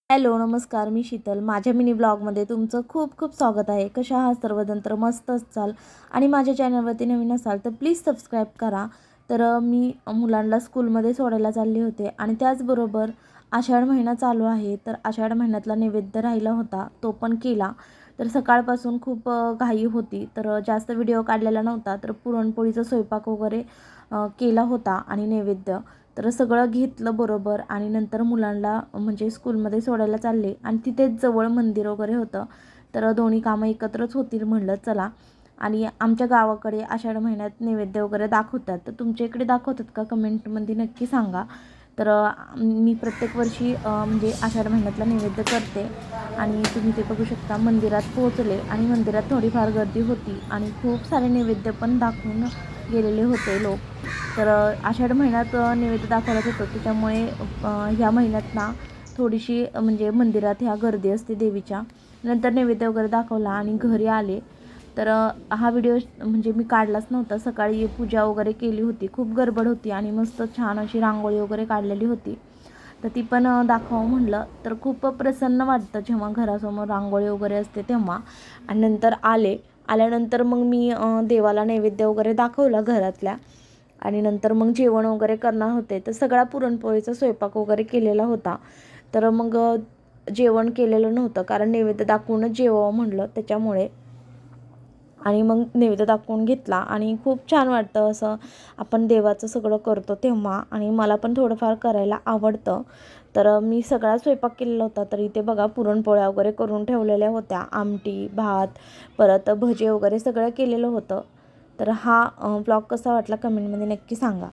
Hello नमस्कार, मी शीतल. माझ्या mini ब्लॉगमध्ये तुमचं खूप खूप स्वागत आहे. कशा आहात सर्वजण? तर मस्त असाल आणि माझ्या चॅनलवरती नवीन असाल तर प्लीज सबस्क्राईब करा. तर मी मुलांना स्कूलमध्ये सोडायला चालले होते आणि त्याचबरोबर आषाढ महिना चालू आहे. तर आषाढ महिन्यातला नैवेद्य राहिला होता, तो पण केला. तर सकाळपासून खूप घाई होती, तर जास्त व्हिडिओ काढलेला नव्हता. तर पुरणपोळीचा स्वयंपाक वगैरे केला होता आणि नैवेद्य तर सगळं घेतलं बरोबर आणि नंतर मुलांना म्हणजे स्कूलमध्ये सोडायला चालले आणि तिथेच जवळ मंदिर वगैरे होतं. तर दोन्ही कामं एकत्रच होतील म्हणलं चला. आणि आमच्या गावाकडे आषाढ महिन्यात नैवेद्य वगैरे दाखवतात. तर तुमच्या इकडे दाखवतात का? कमेंटमध्ये नक्की सांगा. तर मी प्रत्येक वर्षी म्हणजे आषाढ महिन्यातला नैवेद्य करते. आणि तुम्ही ते बघू शकता, मंदिरात पोहोचले आणि मंदिरात थोडीफार गर्दी होती आणि खूप सारे नैवेद्य पण दाखवून गेलेले होते लोक. तर आषाढ महिन्यात नैवेद्य दाखवलाच होतं, त्याच्यामुळे ह्या महिन्यात ना थोडीशी म्हणजे मंदिरात ह्या गर्दी असते देवीच्या. नंतर नैवेद्य वगैरे दाखवला आणि घरी आले. तर हा व्हिडिओ म्हणजे मी काढलाच नव्हता. सकाळी पूजा वगैरे केली होती, खूप गडबड होती आणि मस्त छान अशी रांगोळी वगैरे काढलेली होती. तर ती पण दाखवावं म्हणलं. तर खूप प्रसन्न वाटतं जेव्हा घरासमोर रांगोळी वगैरे असते तेव्हा. आणि नंतर आल्यानंतर मग मी देवाला नैवेद्य वगैरे दाखवला घरातल्या आणि नंतर मग जेवण वगैरे करणार होते. तर सगळा पुरणपोळीचा स्वयंपाक वगैरे केलेला होता. तर मग जेवण केलेलं नव्हतं, कारण नैवेद्य दाखवूनच जेवावं म्हणलं त्याच्यामुळे. आणि मग नैवेद्य दाखवून घेतला आणि खूप छान वाटतं असं आपण देवाचं सगळं करतो तेव्हा. आणि मला पण थोडंफार करायला आवडतं. तर मी सगळा स्वयंपाक केलेला होता. तर इथे बघा पुरणपोळ्या वगैरे करून ठेवलेल्या होत्या, आमटी, भात, परत भजे वगैरे सगळं केलेलं होतं. तर हा ब्लॉग कसा वाटला कमेंटमध्ये नक्की सांगा.